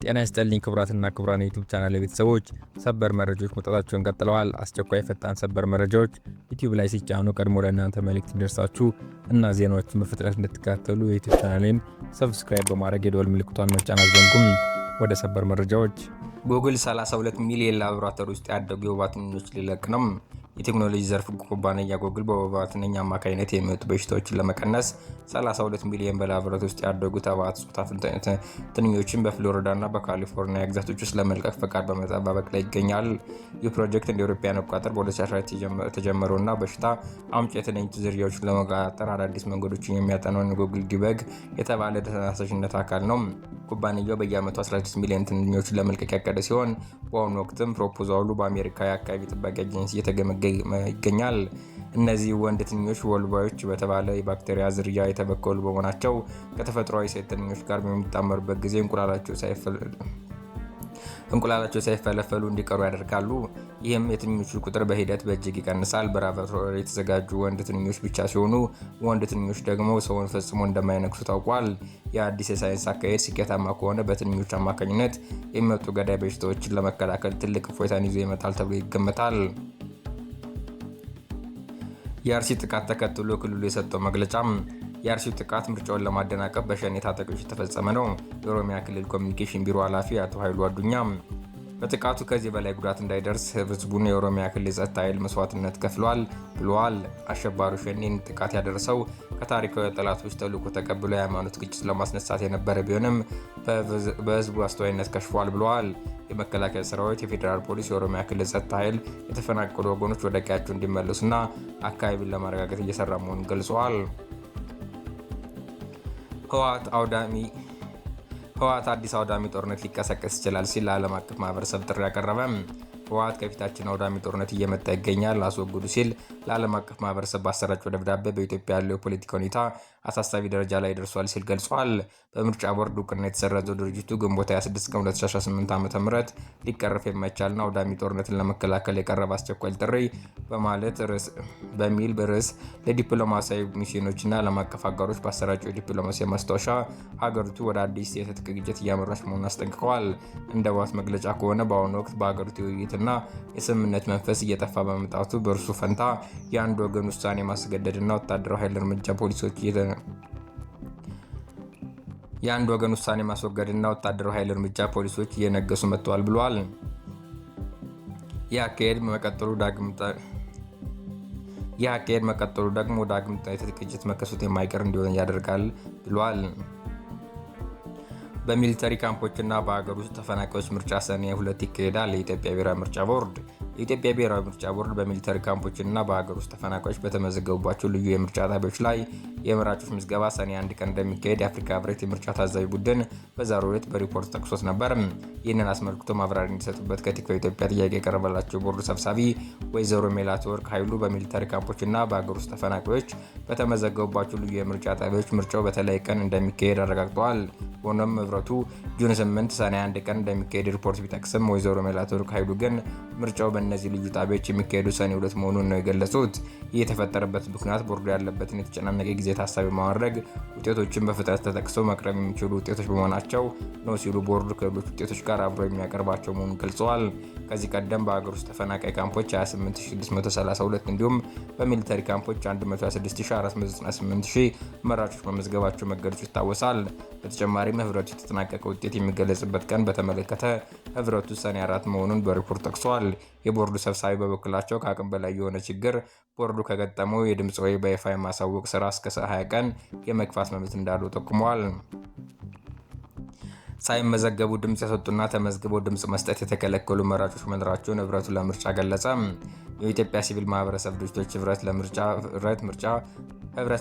ጤና ይስጥልኝ ክቡራትና ክቡራን የዩቲዩብ ቻናል ቤተሰቦች፣ ሰበር መረጃዎች መውጣታቸውን ቀጥለዋል። አስቸኳይ ፈጣን ሰበር መረጃዎች ዩቲዩብ ላይ ሲጫኑ ቀድሞ ለእናንተ መልእክት እንዲደርሳችሁ እና ዜናዎችን በፍጥነት እንድትከታተሉ የዩቲዩብ ቻናሌን ሰብስክራይብ በማድረግ የደወል ምልክቷን መጫን አትዘንጉም። ወደ ሰበር መረጃዎች። ጉግል 32 ሚሊዮን ላቦራቶሪ ውስጥ ያደጉ የወባ ትንኞች ሊለቅ ነው። የቴክኖሎጂ ዘርፍ ኩባንያ ጉግል በወባ ትንኝ አማካኝነት የሚመጡ በሽታዎችን ለመቀነስ 32 ሚሊዮን በላቦራቶሪ ውስጥ ያደጉ ተባዓት ጾታ ትንኞችን በፍሎሪዳና በካሊፎርኒያ ግዛቶች ውስጥ ለመልቀቅ ፈቃድ በመጠባበቅ ላይ ይገኛል። ይህ ፕሮጀክት እንደ አውሮፓውያን አቆጣጠር በ2014 የተጀመረውና በሽታ አምጪ የትንኝ ዝርያዎችን ለመቆጣጠር አዳዲስ መንገዶችን የሚያጠናውን ጉግል ዲበግ የተባለ ተነሳሽነት አካል ነው። ኩባንያው በየዓመቱ 16 ሚሊዮን ትንኞችን ለመልቀቅ ያቀደ ሲሆን በአሁኑ ወቅትም ፕሮፖዛሉ በአሜሪካ የአካባቢ ጥበቃ ኤጀንሲ እየተገመገመ ይገኛል። እነዚህ ወንድ ትንኞች ወልባዮች በተባለ የባክቴሪያ ዝርያ የተበከሉ በመሆናቸው ከተፈጥሯዊ ሴት ትንኞች ጋር በሚጣመሩበት ጊዜ እንቁላላቸው ሳይፈለፈሉ እንዲቀሩ ያደርጋሉ። ይህም የትንኞቹ ቁጥር በሂደት በእጅግ ይቀንሳል። በላቦራቶሪ የተዘጋጁ ወንድ ትንኞች ብቻ ሲሆኑ ወንድ ትንኞች ደግሞ ሰውን ፈጽሞ እንደማይነክሱ ታውቋል። የአዲስ የሳይንስ አካሄድ ስኬታማ ከሆነ በትንኞች አማካኝነት የሚመጡ ገዳይ በሽታዎችን ለመከላከል ትልቅ እፎይታን ይዞ ይመጣል ተብሎ ይገመታል። የአርሲ ጥቃት ተከትሎ ክልሉ የሰጠው መግለጫ የአርሲው ጥቃት ምርጫውን ለማደናቀፍ በሸኔ ታጣቂዎች የተፈጸመ ነው። የኦሮሚያ ክልል ኮሚኒኬሽን ቢሮ ኃላፊ አቶ ኃይሉ አዱኛ በጥቃቱ ከዚህ በላይ ጉዳት እንዳይደርስ ህዝቡን የኦሮሚያ ክልል ጸጥታ ኃይል መስዋዕትነት ከፍሏል ብለዋል። አሸባሪው ሸኔን ጥቃት ያደረሰው ከታሪካዊ ጠላቶች ተልዕኮ ተቀብሎ የሃይማኖት ግጭት ለማስነሳት የነበረ ቢሆንም በህዝቡ አስተዋይነት ከሽፏል ብለዋል። የመከላከያ ሰራዊት፣ የፌዴራል ፖሊስ፣ የኦሮሚያ ክልል ጸጥታ ኃይል የተፈናቀሉ ወገኖች ወደ ቀያቸው እንዲመለሱና አካባቢን ለማረጋጋት እየሰራ መሆኑን ገልጸዋል። ህወሓት አዲስ አውዳሚ ጦርነት ሊቀሰቀስ ይችላል ሲል ለዓለም አቀፍ ማህበረሰብ ጥሪ ያቀረበ። ህወሓት ከፊታችን አውዳሚ ጦርነት እየመጣ ይገኛል፣ አስወግዱ ሲል ለዓለም አቀፍ ማህበረሰብ ባሰራጨው ደብዳቤ በኢትዮጵያ ያለው የፖለቲካ ሁኔታ አሳሳቢ ደረጃ ላይ ደርሷል ሲል ገልጿል። በምርጫ ቦርድ እውቅና የተሰረዘው ድርጅቱ ግንቦት 26 ቀን 2018 ዓ.ም ሊቀረፍ የማይቻልና አውዳሚ ጦርነትን ለመከላከል የቀረበ አስቸኳይ ጥሪ በሚል ርዕስ ለዲፕሎማሲያዊ ሚሽኖችና ዓለም አቀፍ አጋሮች ባሰራጨው የዲፕሎማሲያዊ ማስታወሻ ሀገሪቱ ወደ አዲስ የትጥቅ ግጭት እያመራች መሆኑን አስጠንቅቀዋል። እንደ ህወሓት መግለጫ ከሆነ በአሁኑ ወቅት በሀገሪቱ የውይይትና የስምምነት መንፈስ እየጠፋ በመምጣቱ በእርሱ ፈንታ የአንድ ወገን ውሳኔ ማስገደድና ወታደራዊ ኃይል እርምጃ ፖሊሶች የአንድ ወገን ውሳኔ ማስወገድና ወታደራዊ ኃይል እርምጃ ፖሊሶች እየነገሱ መጥተዋል ብለዋል። ይህ አካሄድ መቀጠሉ ደግሞ ዳግም የትጥቅ ግጭት መከሰቱ የማይቀር እንዲሆን ያደርጋል ብለዋል። በሚሊተሪ ካምፖችና በሀገር ውስጥ ተፈናቃዮች ምርጫ ሰኔ 2 ይካሄዳል። የኢትዮጵያ ብሔራዊ ምርጫ ቦርድ በሚሊተሪ ካምፖችና በሀገር ውስጥ ተፈናቃዮች በተመዘገቡባቸው ልዩ የምርጫ ጣቢያዎች ላይ የመራጮች ምዝገባ ሰኔ 1 ቀን እንደሚካሄድ የአፍሪካ ህብረት የምርጫ ታዛቢ ቡድን በዛሬው ዕለት በሪፖርት ጠቅሶት ነበር። ይህንን አስመልክቶ ማብራሪያ እንዲሰጡበት ከቲክቫህ ኢትዮጵያ ጥያቄ የቀረበላቸው ቦርዱ ሰብሳቢ ወይዘሮ ሜላትወርቅ ኃይሉ በሚሊተሪ ካምፖችና በሀገር ውስጥ ተፈናቃዮች በተመዘገቡባቸው ልዩ የምርጫ ጣቢያዎች ምርጫው በተለያየ ቀን እንደሚካሄድ አረጋግጠዋል። ሆኖም ህብረቱ ጁን 8 ሰኔ 1 ቀን እንደሚካሄድ ሪፖርት ቢጠቅስም ወይዘሮ ሜላትወርቅ ኃይሉ ግን ምርጫው በእነዚህ ልዩ ጣቢያዎች የሚካሄዱ ሰኔ 2 መሆኑን ነው የገለጹት። ይህ የተፈጠረበት ምክንያት ቦርዱ ያለበትን የተጨናነቀ ጊዜ ታሳቢ በማድረግ ውጤቶችን በፍጥነት ተጠቅሰው መቅረብ የሚችሉ ውጤቶች በመሆናቸው ነው ሲሉ ቦርዱ ከሌሎች ውጤቶች ጋር አብሮ የሚያቀርባቸው መሆኑን ገልጸዋል። ከዚህ ቀደም በሀገር ውስጥ ተፈናቃይ ካምፖች 28632 እንዲሁም በሚሊተሪ ካምፖች 126498 መራጮች መመዝገባቸው መገለጹ ይታወሳል። በተጨማሪም ህብረቱ የተጠናቀቀ ውጤት የሚገለጽበት ቀን በተመለከተ ህብረቱ ሰኔ 4 መሆኑን በሪፖርት ጠቅሷል። የቦርዱ ሰብሳቢ በበኩላቸው ከአቅም በላይ የሆነ ችግር ቦርዱ ከገጠመው የድምፅ ወይ በይፋ የማሳወቅ ስራ እስከ 20 ቀን የመግፋት መብት እንዳለው ጠቁመዋል። ሳይመዘገቡ ድምፅ የሰጡና ተመዝግበው ድምፅ መስጠት የተከለከሉ መራጮች መኖራቸውን ህብረቱ ለምርጫ ገለጸ። የኢትዮጵያ ሲቪል ማህበረሰብ ድርጅቶች ህብረት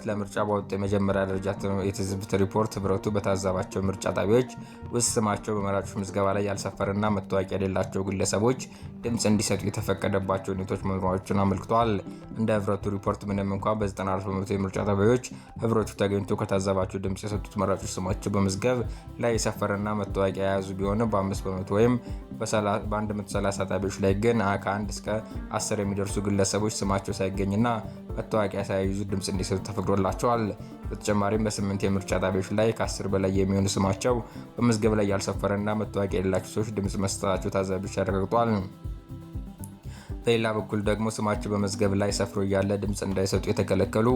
ለምርጫ ባወጣው የመጀመሪያ ደረጃ የትዝብት ሪፖርት ህብረቱ በታዘባቸው ምርጫ ጣቢያዎች ውስጥ ስማቸው በመራጮች ምዝገባ ላይ ያልሰፈረና መታወቂያ የሌላቸው ግለሰቦች ድምፅ እንዲሰጡ የተፈቀደባቸው ሁኔታዎች መኖራቸውን አመልክቷል። እንደ ህብረቱ ሪፖርት ምንም እንኳን በ94 በመቶ የምርጫ ጣቢያዎች ህብረቱ ተገኝቶ ከታዘባቸው ድምፅ የሰጡት መራጮች ስማቸው በመዝገብ ላይ የሰፈረና መታወቂያ የያዙ ቢሆንም በ5 በመቶ ወይም በ130 ጣቢያዎች ላይ ግን ከ1 እስከ 10 የሚደርሱ ግለሰቦች ስማቸው ሳይገኝና መታወቂያ ሳይይዙ ድምፅ እንዲሰጡ እንዲመርጡ ተፈቅዶላቸዋል። በተጨማሪም በ8 የምርጫ ጣቢያዎች ላይ ከ10 በላይ የሚሆኑ ስማቸው በመዝገብ ላይ ያልሰፈረና መታወቂያ የሌላቸው ሰዎች ድምፅ መስጠታቸው ታዛቢዎች አረጋግጧል። በሌላ በኩል ደግሞ ስማቸው በመዝገብ ላይ ሰፍሮ እያለ ድምፅ እንዳይሰጡ የተከለከሉ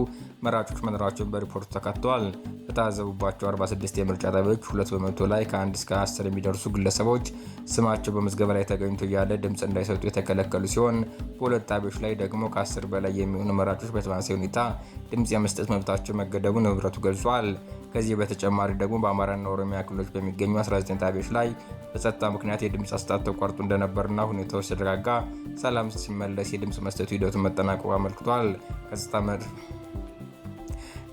መራጮች መኖራቸውን በሪፖርቱ ተካተዋል። በታዘቡባቸው 46 የምርጫ ጣቢያዎች 2 በመቶ ላይ ከ1 እስከ 10 የሚደርሱ ግለሰቦች ስማቸው በመዝገብ ላይ ተገኝቶ እያለ ድምፅ እንዳይሰጡ የተከለከሉ ሲሆን በሁለት ጣቢያዎች ላይ ደግሞ ከ10 በላይ የሚሆኑ መራጮች በተመሳሳይ ሁኔታ ድምፅ የመስጠት መብታቸው መገደቡን ንብረቱ ገልጿል። ከዚህ በተጨማሪ ደግሞ በአማራና ኦሮሚያ ክልሎች በሚገኙ 19 ጣቢያዎች ላይ በጸጥታ ምክንያት የድምፅ አሰጣጥ ተቋርጦ እንደነበርና ሁኔታው ሲረጋጋ ሰላም ሲመለስ የድምፅ መስጠቱ ሂደቱን መጠናቀቁ አመልክቷል።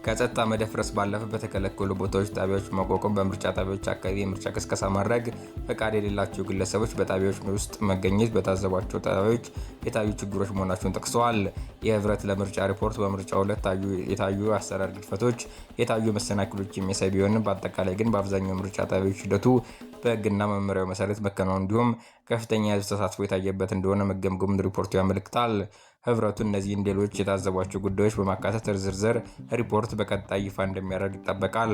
ከጸጥታ መደፍረስ ባለፈ በተከለከሉ ቦታዎች ጣቢያዎች ማቋቋም፣ በምርጫ ጣቢያዎች አካባቢ የምርጫ ቅስቀሳ ማድረግ፣ ፈቃድ የሌላቸው ግለሰቦች በጣቢያዎች ውስጥ መገኘት በታዘቧቸው ጣቢያዎች የታዩ ችግሮች መሆናቸውን ጠቅሰዋል። የህብረት ለምርጫ ሪፖርት በምርጫው ዕለት የታዩ አሰራር ግድፈቶች፣ የታዩ መሰናክሎች የሚያሳይ ቢሆንም በአጠቃላይ ግን በአብዛኛው ምርጫ ጣቢያዎች ሂደቱ በህግና መመሪያው መሰረት መከናወኑ እንዲሁም ከፍተኛ የህዝብ ተሳትፎ የታየበት እንደሆነ መገምገሙን ሪፖርቱ ያመለክታል። ህብረቱ እነዚህን ሌሎች የታዘቧቸው ጉዳዮች በማካተት ዝርዝር ሪፖርት በቀጣይ ይፋ እንደሚያደርግ ይጠበቃል።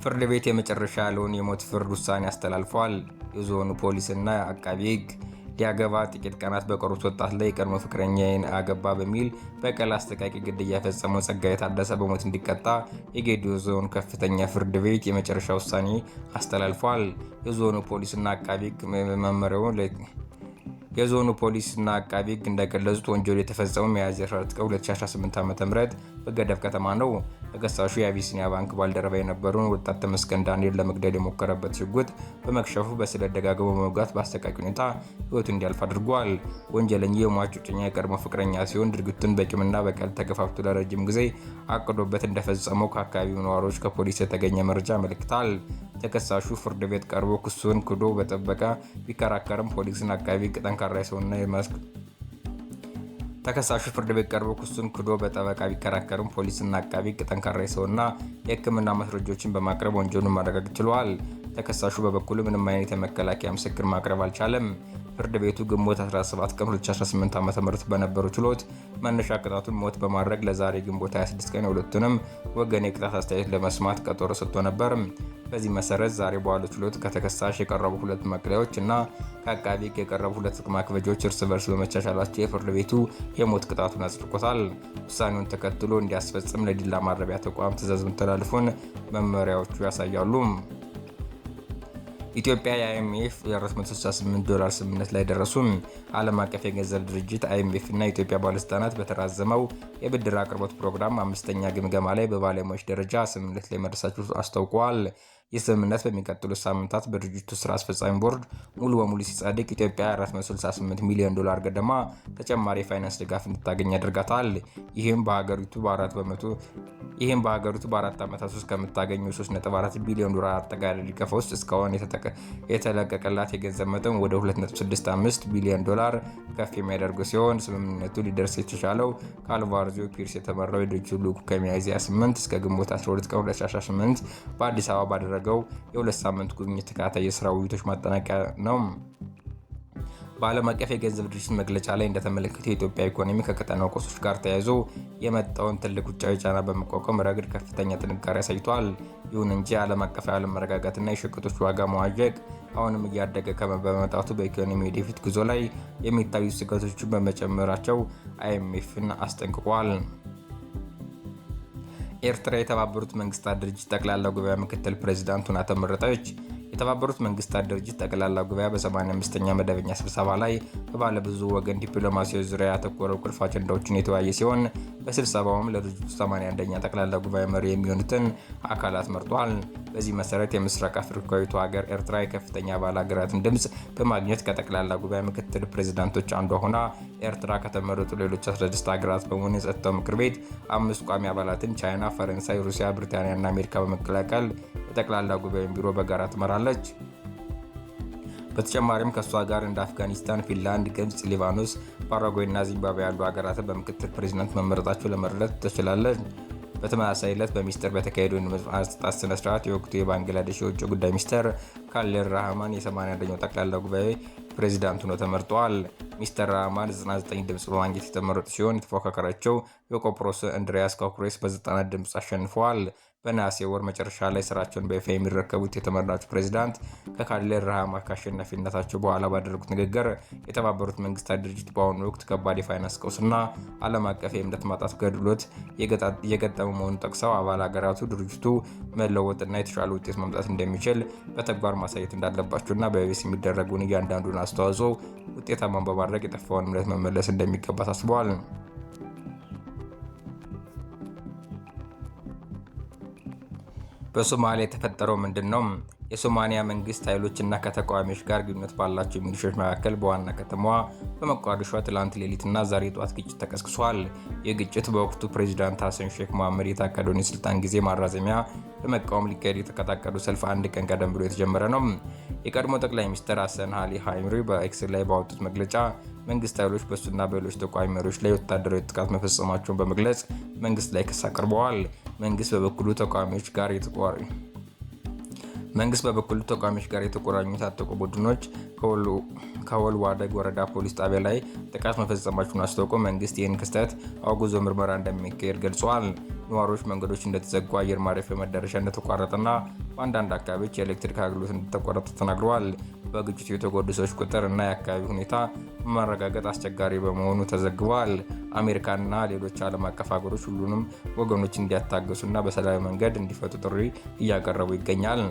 ፍርድ ቤት የመጨረሻ ያለውን የሞት ፍርድ ውሳኔ አስተላልፏል። የዞኑ ፖሊስና አቃቢ ህግ ሊያገባ ጥቂት ቀናት በቀሩት ወጣት ላይ የቀድሞ ፍቅረኛዬን አገባ በሚል በቀል አሰቃቂ ግድያ የፈጸመው ጸጋዬ ታደሰ በሞት እንዲቀጣ የጌዲዮ ዞን ከፍተኛ ፍርድ ቤት የመጨረሻ ውሳኔ አስተላልፏል። የዞኑ ፖሊስና አቃቢ ህግ መመሪያውን የዞኑ ፖሊስና አቃቢ ህግ እንደገለጹት ወንጀሉ የተፈጸመው ሚያዝያ 14 ቀን 2018 ዓ.ም በገደብ ከተማ ነው። ተከሳሹ የአቢሲኒያ ባንክ ባልደረባ የነበረውን ወጣት ተመስገን ዳንኤል ለመግደል የሞከረበት ሽጉጥ በመክሸፉ በስለት ደጋግሞ በመውጋት በአሰቃቂ ሁኔታ ህይወቱ እንዲያልፍ አድርጓል። ወንጀለኛው የሟች እጮኛ የቀድሞ ፍቅረኛ ሲሆን ድርጊቱን በቂምና በቀል ተገፋፍቶ ለረጅም ጊዜ አቅዶበት እንደፈጸመው ከአካባቢው ነዋሪዎች ከፖሊስ የተገኘ መረጃ ያመለክታል። ተከሳሹ ፍርድ ቤት ቀርቦ ክሱን ክዶ በጠበቃ ቢከራከርም ፖሊስና አቃቢ ህግ ጠንካራ የሰውና ተከሳሹ ፍርድ ቤት ቀርቦ ክሱን ክዶ በጠበቃ ቢከራከርም ፖሊስና አቃቢ ህግ ጠንካራ የሰውና የሕክምና ማስረጃዎችን በማቅረብ ወንጀሉን ማረጋገጥ ችለዋል። ተከሳሹ በበኩሉ ምንም አይነት የመከላከያ ምስክር ማቅረብ አልቻለም። ፍርድ ቤቱ ግንቦት 17 ቀን 2018 ዓ.ም በነበረው ችሎት መነሻ ቅጣቱን ሞት በማድረግ ለዛሬ ግንቦት 26 ቀን የሁለቱንም ወገን የቅጣት አስተያየት ለመስማት ቀጠሮ ሰጥቶ ነበር። በዚህ መሰረት ዛሬ በዋለው ችሎት ከተከሳሽ የቀረቡ ሁለት መቅለያዎች እና ከአቃቢ ህግ የቀረቡ ሁለት ማክበጃዎች እርስ በርስ በመቻቻላቸው የፍርድ ቤቱ የሞት ቅጣቱን አጽድቆታል። ውሳኔውን ተከትሎ እንዲያስፈጽም ለዲላ ማረሚያ ተቋም ትዕዛዝ መተላለፉን መመሪያዎቹ ያሳያሉ። ኢትዮጵያ የአይኤምኤፍ $468 ስምምነት ላይ ደረሱ። ዓለም አቀፍ የገንዘብ ድርጅት አይኤምኤፍ እና የኢትዮጵያ ባለስልጣናት በተራዘመው የብድር አቅርቦት ፕሮግራም 5ኛ ግምገማ ላይ በባለሙያዎች ደረጃ ስምምነት ላይ መድረሳቸው አስታውቀዋል። ይህ ስምምነት በሚቀጥሉት ሳምንታት በድርጅቱ ስራ አስፈጻሚ ቦርድ ሙሉ በሙሉ ሲጸድቅ ኢትዮጵያ $468 ሚሊዮን ገደማ ተጨማሪ የፋይናንስ ድጋፍ እንድታገኝ ያደርጋታል። ይህም በሀገሪቱ በአራት ዓመታት ውስጥ ከምታገኘው $3.4 ቢሊዮን አጠቃላይ ድጋፍ ውስጥ እስካሁን የተለቀቀላት የገንዘብ መጠን ወደ $2.65 ቢሊዮን ከፍ የሚያደርጉ ሲሆን ስምምነቱ ሊደርስ የተቻለው ከአልቫርዚዮ ፒርስ የተመራው የድርጅቱ ልዑክ ከሚያዝያ 8 እስከ ግንቦት 12 ቀን 2018 በአዲስ አበባ ባደረገው የሁለት ሳምንት ጉብኝት ተከታታይ የስራ ውይይቶች ማጠናቀቂያ ነው። በዓለም አቀፍ የገንዘብ ድርጅት መግለጫ ላይ እንደተመለከተው የኢትዮጵያ ኢኮኖሚ ከቀጠናው ቀውሶች ጋር ተያይዞ የመጣውን ትልቅ ውጫዊ ጫና በመቋቋም ረገድ ከፍተኛ ጥንካሬ አሳይቷል። ይሁን እንጂ ዓለም አቀፍ አለመረጋጋትና የሸቀጦች ዋጋ መዋዠቅ አሁንም እያደገ በመምጣቱ በኢኮኖሚ ወደፊት ጉዞ ላይ የሚታዩ ስጋቶችን በመጨመራቸው አይኤምኤፍን አስጠንቅቋል። ኤርትራ የተባበሩት መንግስታት ድርጅት ጠቅላላ ጉባኤ ምክትል ፕሬዝዳንት ሆና ተመረጠች። የተባበሩት መንግስታት ድርጅት ጠቅላላ ጉባኤ በ85ኛ መደበኛ ስብሰባ ላይ በባለብዙ ወገን ዲፕሎማሲያዊ ዙሪያ ያተኮረው ቁልፍ አጀንዳዎችን የተወያየ ሲሆን በስብሰባውም ለድርጅቱ 81ኛ ጠቅላላ ጉባኤ መሪ የሚሆኑትን አካላት መርጧል። በዚህ መሰረት የምስራቅ አፍሪካዊቱ ሀገር ኤርትራ የከፍተኛ አባል ሀገራትን ድምፅ በማግኘት ከጠቅላላ ጉባኤ ምክትል ፕሬዝዳንቶች አንዷ ሆና ኤርትራ ከተመረጡ ሌሎች 16 ሀገራት በመሆን የጸጥታው ምክር ቤት 5 ቋሚ አባላትን ቻይና፣ ፈረንሳይ፣ ሩሲያ፣ ብሪታንያ እና አሜሪካ በመቀላቀል የጠቅላላ ጉባኤውን ቢሮ በጋራ ትመራለች። በተጨማሪም ከእሷ ጋር እንደ አፍጋኒስታን፣ ፊንላንድ፣ ግብጽ፣ ሊባኖስ፣ ፓራጓይ እና ዚምባብዌ ያሉ ሀገራትን በምክትል ፕሬዝዳንት መመረጣቸው ለመረዳት ትችላለች። በተመሳሳይ ዕለት በሚስጥር በተካሄደው የማስጣት ስነ ስርዓት የወቅቱ የባንግላዴሽ የውጭ ጉዳይ ሚኒስትር ካሊድ ራህማን የ81ኛው ጠቅላላ ጉባኤ ፕሬዚዳንት ሆነው ተመርጠዋል። ሚስተር ራህማን 99 ድምፅ በማግኘት የተመረጡ ሲሆን ተፎካካሪያቸው የቆጵሮስ እንድሪያስ ኮኩሬስ በ90 ድምፅ አሸንፈዋል። በነሐሴ ወር መጨረሻ ላይ ስራቸውን በይፋ የሚረከቡት የተመራጩ ፕሬዚዳንት ከካሊድ ራህማ ከአሸናፊነታቸው በኋላ ባደረጉት ንግግር የተባበሩት መንግስታት ድርጅት በአሁኑ ወቅት ከባድ የፋይናንስ ቀውስና ዓለም አቀፍ የእምነት ማጣት ገድሎት የገጠሙ መሆኑን ጠቅሰው አባል ሀገራቱ ድርጅቱ መለወጥና የተሻለ ውጤት ማምጣት እንደሚችል በተግባር ማሳየት እንዳለባቸውና በቤስ የሚደረጉን እያንዳንዱን አስተዋጽኦ ውጤታማን በማድረግ የጠፋውን እምነት መመለስ እንደሚገባ አሳስበዋል። በሶማሊያ የተፈጠረው ምንድነው? የሶማሊያ መንግስት ኃይሎችና ከተቃዋሚዎች ጋር ግንኙነት ባላቸው ሚሊሻዎች መካከል በዋና ከተማዋ በሞቃዲሾ ትላንት ሌሊትና ዛሬ ጠዋት ግጭት ተቀስቅሷል። ይህ ግጭት በወቅቱ ፕሬዚዳንት ሐሰን ሼክ መሐመድ የታቀደውን የስልጣን ጊዜ ማራዘሚያ በመቃወም ሊካሄድ የተቀጣቀዱ ሰልፍ አንድ ቀን ቀደም ብሎ የተጀመረ ነው። የቀድሞ ጠቅላይ ሚኒስትር ሐሰን አሊ ሐይሪ በኤክስ ላይ ባወጡት መግለጫ መንግስት ኃይሎች በሱና በሌሎች ተቃዋሚ መሪዎች ላይ ወታደራዊ ጥቃት መፈጸማቸውን በመግለጽ መንግስት ላይ ክስ አቅርበዋል። መንግስት በበኩሉ ተቃዋሚዎች ጋር የተቆራኙ የታጠቁ ቡድኖች ከወልዋደግ ወረዳ ፖሊስ ጣቢያ ላይ ጥቃት መፈጸማቸውን አስታውቆ መንግስት ይህን ክስተት አውግዞ ምርመራ እንደሚካሄድ ገልጿል። ነዋሪዎች መንገዶች እንደተዘጉ፣ አየር ማረፊያ መዳረሻ እንደተቋረጠና በአንዳንድ አካባቢዎች የኤሌክትሪክ አገልግሎት እንደተቋረጠ ተናግረዋል። በግጭቱ የተጎዱ ሰዎች ቁጥር እና የአካባቢ ሁኔታ ማረጋገጥ አስቸጋሪ በመሆኑ ተዘግቧል። አሜሪካና ሌሎች ዓለም አቀፍ ሀገሮች ሁሉንም ወገኖች እንዲያታገሱና በሰላማዊ መንገድ እንዲፈቱ ጥሪ እያቀረቡ ይገኛል።